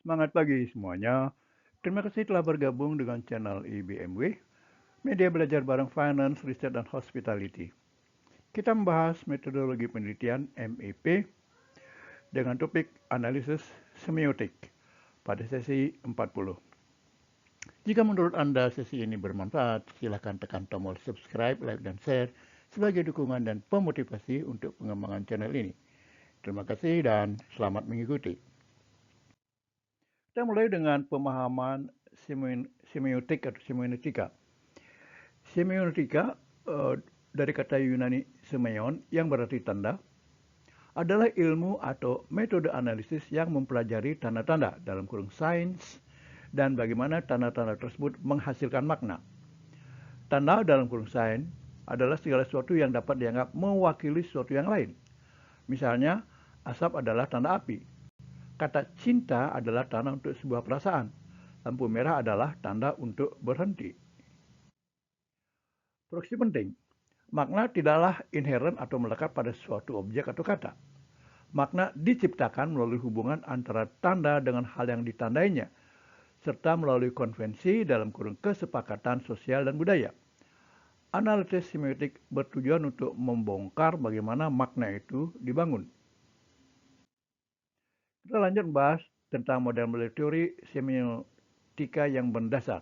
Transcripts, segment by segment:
Semangat pagi semuanya. Terima kasih telah bergabung dengan channel IBMW, media belajar bareng finance, riset, dan hospitality. Kita membahas metodologi penelitian MEP dengan topik analisis semiotik pada sesi 40. Jika menurut Anda sesi ini bermanfaat, silakan tekan tombol subscribe, like, dan share sebagai dukungan dan pemotivasi untuk pengembangan channel ini. Terima kasih dan selamat mengikuti. Kita mulai dengan pemahaman semiotik atau semiotika. Semiotika dari kata Yunani semeion yang berarti tanda adalah ilmu atau metode analisis yang mempelajari tanda-tanda dalam kurung sains dan bagaimana tanda-tanda tersebut menghasilkan makna. Tanda dalam kurung sains adalah segala sesuatu yang dapat dianggap mewakili sesuatu yang lain. Misalnya, asap adalah tanda api. Kata cinta adalah tanda untuk sebuah perasaan. Lampu merah adalah tanda untuk berhenti. Proksi penting. Makna tidaklah inheren atau melekat pada suatu objek atau kata. Makna diciptakan melalui hubungan antara tanda dengan hal yang ditandainya, serta melalui konvensi dalam kurung kesepakatan sosial dan budaya. Analisis semiotik bertujuan untuk membongkar bagaimana makna itu dibangun. Kita lanjut membahas tentang model-model teori semiotika yang mendasar.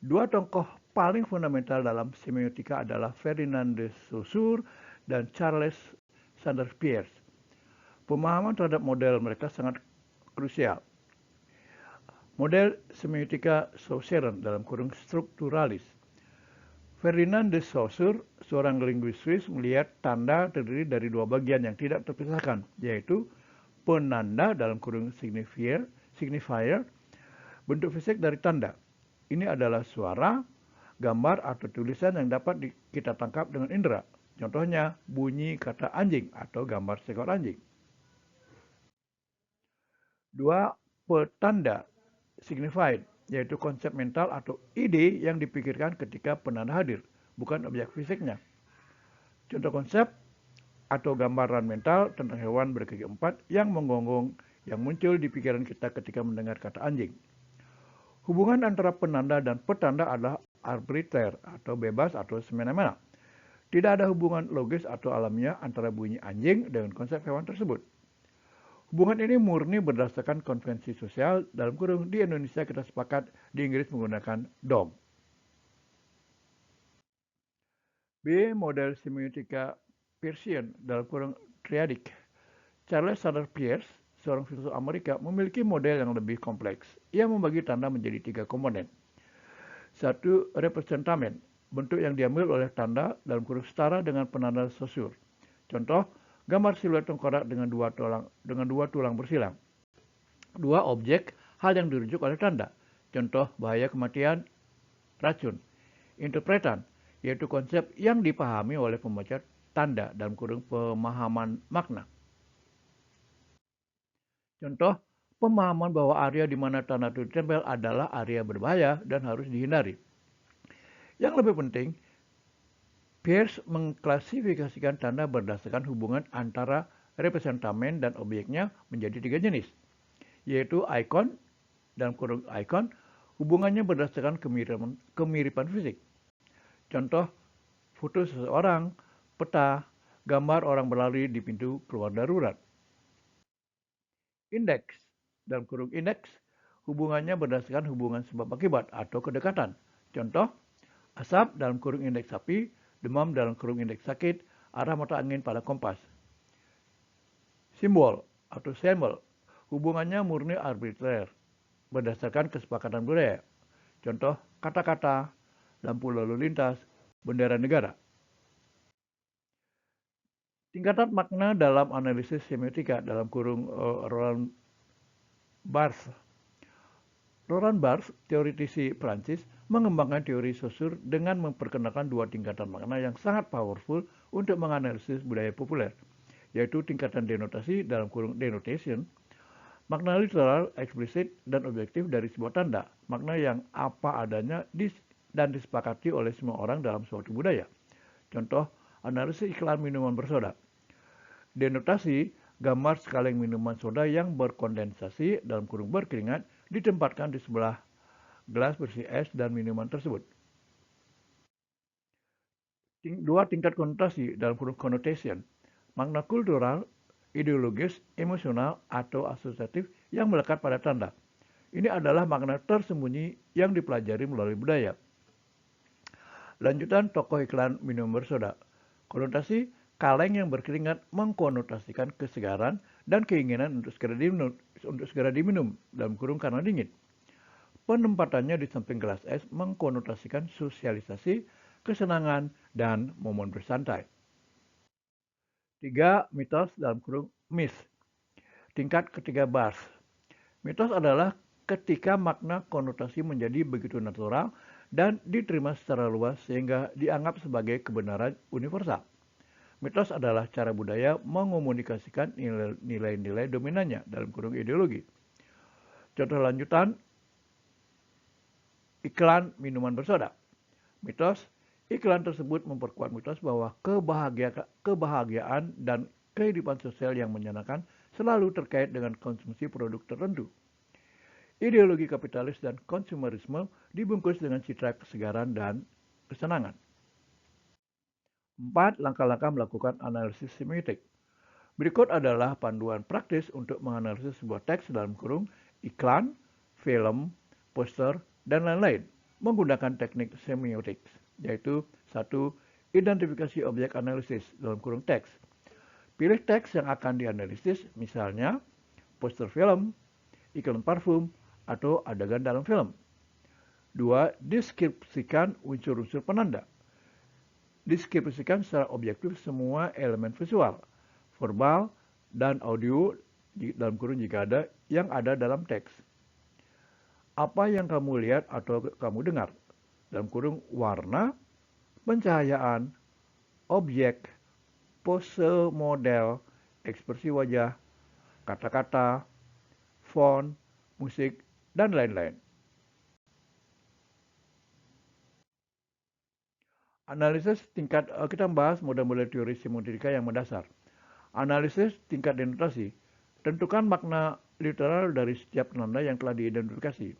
Dua tokoh paling fundamental dalam semiotika adalah Ferdinand de Saussure dan Charles Sanders Peirce. Pemahaman terhadap model mereka sangat krusial. Model semiotika Saussurean dalam kurung strukturalis. Ferdinand de Saussure, seorang linguis Swiss, melihat tanda terdiri dari dua bagian yang tidak terpisahkan, yaitu penanda dalam kurung signifier, bentuk fisik dari tanda. Ini adalah suara, gambar, atau tulisan yang dapat kita tangkap dengan indera. Contohnya, bunyi kata anjing atau gambar seekor anjing. Dua, petanda, signified, yaitu konsep mental atau ide yang dipikirkan ketika penanda hadir, bukan objek fisiknya. Contoh konsep atau gambaran mental tentang hewan berkaki empat yang menggonggong yang muncul di pikiran kita ketika mendengar kata anjing. Hubungan antara penanda dan petanda adalah arbiter atau bebas atau semena-mena. Tidak ada hubungan logis atau alamiah antara bunyi anjing dengan konsep hewan tersebut. Hubungan ini murni berdasarkan konvensi sosial, dalam kurung di Indonesia kita sepakat, di Inggris menggunakan dom. B. Model semiotika Peircean dalam kurung triadik. Charles Sanders Peirce, seorang filsuf Amerika, memiliki model yang lebih kompleks. Ia membagi tanda menjadi tiga komponen. Satu, representamen, bentuk yang diambil oleh tanda dalam kurung setara dengan penanda Saussure. Contoh, gambar siluet tengkorak dengan dua tulang bersilang. Dua, objek, hal yang dirujuk oleh tanda. Contoh, bahaya kematian, racun. Interpretan, yaitu konsep yang dipahami oleh pembaca tanda dalam kurung pemahaman makna. Contoh, pemahaman bahwa area di mana tanda itu ditempel adalah area berbahaya dan harus dihindari. Yang lebih penting, Peirce mengklasifikasikan tanda berdasarkan hubungan antara representamen dan objeknya menjadi tiga jenis, yaitu ikon, dalam kurung ikon, hubungannya berdasarkan kemiripan fisik. Contoh, foto seseorang, peta, gambar orang berlari di pintu keluar darurat. Indeks, dalam kurung indeks, hubungannya berdasarkan hubungan sebab akibat atau kedekatan. Contoh, asap dalam kurung indeks api, demam dalam kurung indeks sakit, arah mata angin pada kompas. Simbol atau symbol, hubungannya murni arbiter, berdasarkan kesepakatan budaya. Contoh, kata-kata, lampu lalu lintas, bendera negara. Tingkatan makna dalam analisis semiotika dalam kurung Roland Barthes. Roland Barthes, teoritisi Prancis, mengembangkan teori Saussure dengan memperkenalkan dua tingkatan makna yang sangat powerful untuk menganalisis budaya populer, yaitu tingkatan denotasi dalam kurung denotation, makna literal, eksplisit, dan objektif dari sebuah tanda, makna yang apa adanya dan disepakati oleh semua orang dalam suatu budaya. Contoh, analisis iklan minuman bersoda. Denotasi gambar sekaleng minuman soda yang berkondensasi dalam kurung berkeringat ditempatkan di sebelah gelas berisi es dan minuman tersebut. Dua tingkat konotasi dalam kurung connotation, makna kultural, ideologis, emosional, atau asosiatif yang melekat pada tanda. Ini adalah makna tersembunyi yang dipelajari melalui budaya. Lanjutan tokoh iklan minum bersoda. Konotasi kaleng yang berkeringat mengkonotasikan kesegaran dan keinginan untuk segera diminum dalam kurung karena dingin. Penempatannya di samping gelas es mengkonotasikan sosialisasi, kesenangan, dan momen bersantai. 3. Mitos dalam kurung myth. Tingkat ketiga bars. Mitos adalah ketika makna konotasi menjadi begitu natural dan diterima secara luas sehingga dianggap sebagai kebenaran universal. Mitos adalah cara budaya mengomunikasikan nilai-nilai dominannya dalam kurung ideologi. Contoh lanjutan, iklan minuman bersoda. Mitos, iklan tersebut memperkuat mitos bahwa kebahagiaan dan kehidupan sosial yang menyenangkan selalu terkait dengan konsumsi produk tertentu. Ideologi kapitalis dan konsumerisme dibungkus dengan citra kesegaran dan kesenangan. 4. Langkah-langkah melakukan analisis semiotik. Berikut adalah panduan praktis untuk menganalisis sebuah teks dalam kurung iklan, film, poster, dan lain-lain menggunakan teknik semiotik, yaitu 1. Identifikasi objek analisis dalam kurung teks. Pilih teks yang akan dianalisis, misalnya poster film, iklan parfum, atau adegan dalam film. 2. Deskripsikan unsur-unsur penanda. Deskripsikan secara objektif semua elemen visual, verbal, dan audio dalam kurung jika ada yang ada dalam teks. Apa yang kamu lihat atau kamu dengar dalam kurung warna, pencahayaan, objek, pose model, ekspresi wajah, kata-kata, font, musik, dan lain-lain. Analisis tingkat, kita membahas model-model teori semiotika yang mendasar. Analisis tingkat denotasi, tentukan makna literal dari setiap penanda yang telah diidentifikasi.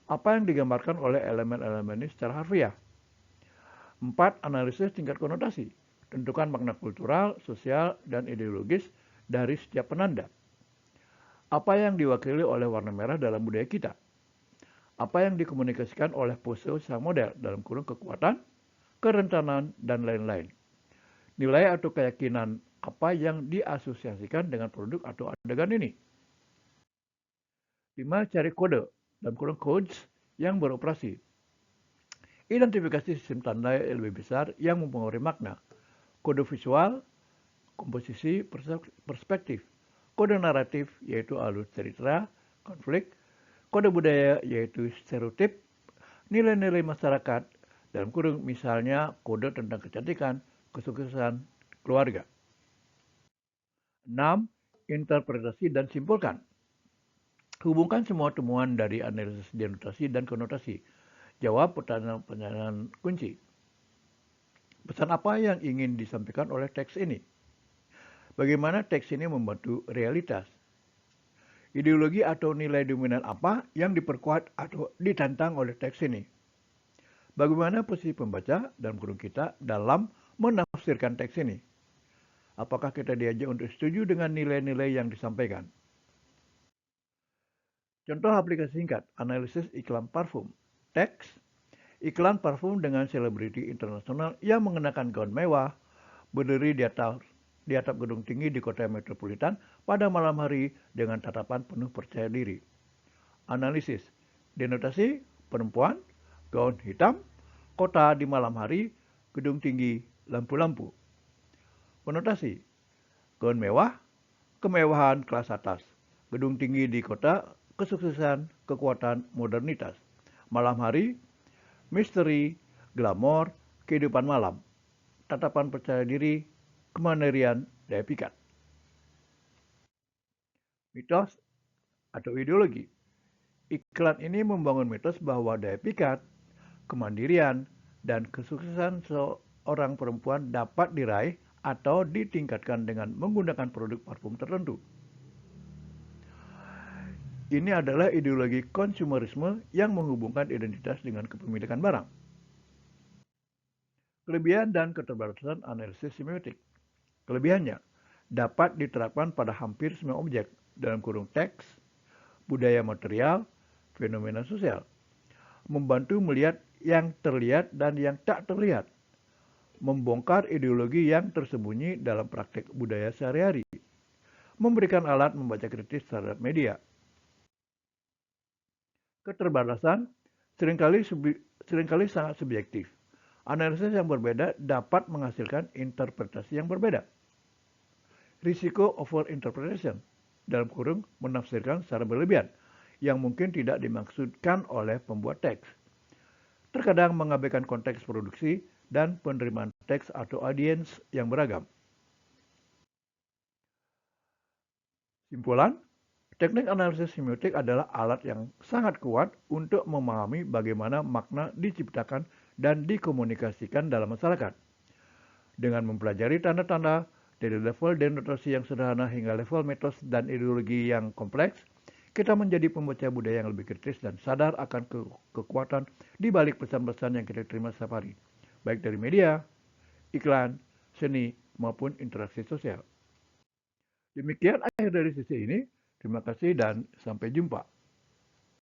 Apa yang digambarkan oleh elemen-elemen ini secara harfiah. 4. Analisis tingkat konotasi, tentukan makna kultural, sosial, dan ideologis dari setiap penanda. Apa yang diwakili oleh warna merah dalam budaya kita? Apa yang dikomunikasikan oleh pose sang model dalam kurung kekuatan, kerentanan, dan lain-lain. Nilai atau keyakinan apa yang diasosiasikan dengan produk atau adegan ini. 5. Cari kode dalam kurung codes yang beroperasi. Identifikasi sistem tanda yang lebih besar yang mempengaruhi makna. Kode visual, komposisi, perspektif. Kode naratif yaitu alur cerita, konflik. Kode budaya yaitu stereotip, nilai-nilai masyarakat, dalam kurung misalnya kode tentang kecantikan, kesuksesan, keluarga. 6. Interpretasi dan simpulkan. Hubungkan semua temuan dari analisis denotasi dan konotasi. Jawab pertanyaan-pertanyaan kunci. Pesan apa yang ingin disampaikan oleh teks ini? Bagaimana teks ini membantu realitas? Ideologi atau nilai dominan apa yang diperkuat atau ditantang oleh teks ini? Bagaimana posisi pembaca dalam kurung kita dalam menafsirkan teks ini? Apakah kita diajak untuk setuju dengan nilai-nilai yang disampaikan? Contoh aplikasi singkat, analisis iklan parfum. Teks, iklan parfum dengan selebriti internasional yang mengenakan gaun mewah, berdiri di atap gedung tinggi di kota metropolitan pada malam hari dengan tatapan penuh percaya diri. Analisis, denotasi, perempuan, gaun hitam, kota di malam hari, gedung tinggi, lampu-lampu. Konotasi, gaun mewah, kemewahan kelas atas, gedung tinggi di kota, kesuksesan, kekuatan, modernitas. Malam hari, misteri, glamor, kehidupan malam, tatapan percaya diri, kemandirian, daya pikat. Mitos atau ideologi. Iklan ini membangun mitos bahwa daya pikat, kemandirian, dan kesuksesan seorang perempuan dapat diraih atau ditingkatkan dengan menggunakan produk parfum tertentu. Ini adalah ideologi konsumerisme yang menghubungkan identitas dengan kepemilikan barang. Kelebihan dan keterbatasan analisis semiotik. Kelebihannya dapat diterapkan pada hampir semua objek, dalam kurung teks, budaya material, fenomena sosial. Membantu melihat yang terlihat dan yang tak terlihat. Membongkar ideologi yang tersembunyi dalam praktek budaya sehari-hari. Memberikan alat membaca kritis terhadap media. Keterbatasan seringkali sangat subjektif. Analisis yang berbeda dapat menghasilkan interpretasi yang berbeda. Risiko overinterpretation, dalam kurung menafsirkan secara berlebihan, yang mungkin tidak dimaksudkan oleh pembuat teks. Terkadang mengabaikan konteks produksi dan penerimaan teks atau audiens yang beragam. Simpulan, teknik analisis semiotik adalah alat yang sangat kuat untuk memahami bagaimana makna diciptakan dan dikomunikasikan dalam masyarakat. Dengan mempelajari tanda-tanda dari level denotasi yang sederhana hingga level mitos dan ideologi yang kompleks, kita menjadi pembaca budaya yang lebih kritis dan sadar akan kekuatan di balik pesan-pesan yang kita terima setiap hari, baik dari media, iklan, seni, maupun interaksi sosial. Demikian akhir dari sesi ini. Terima kasih dan sampai jumpa.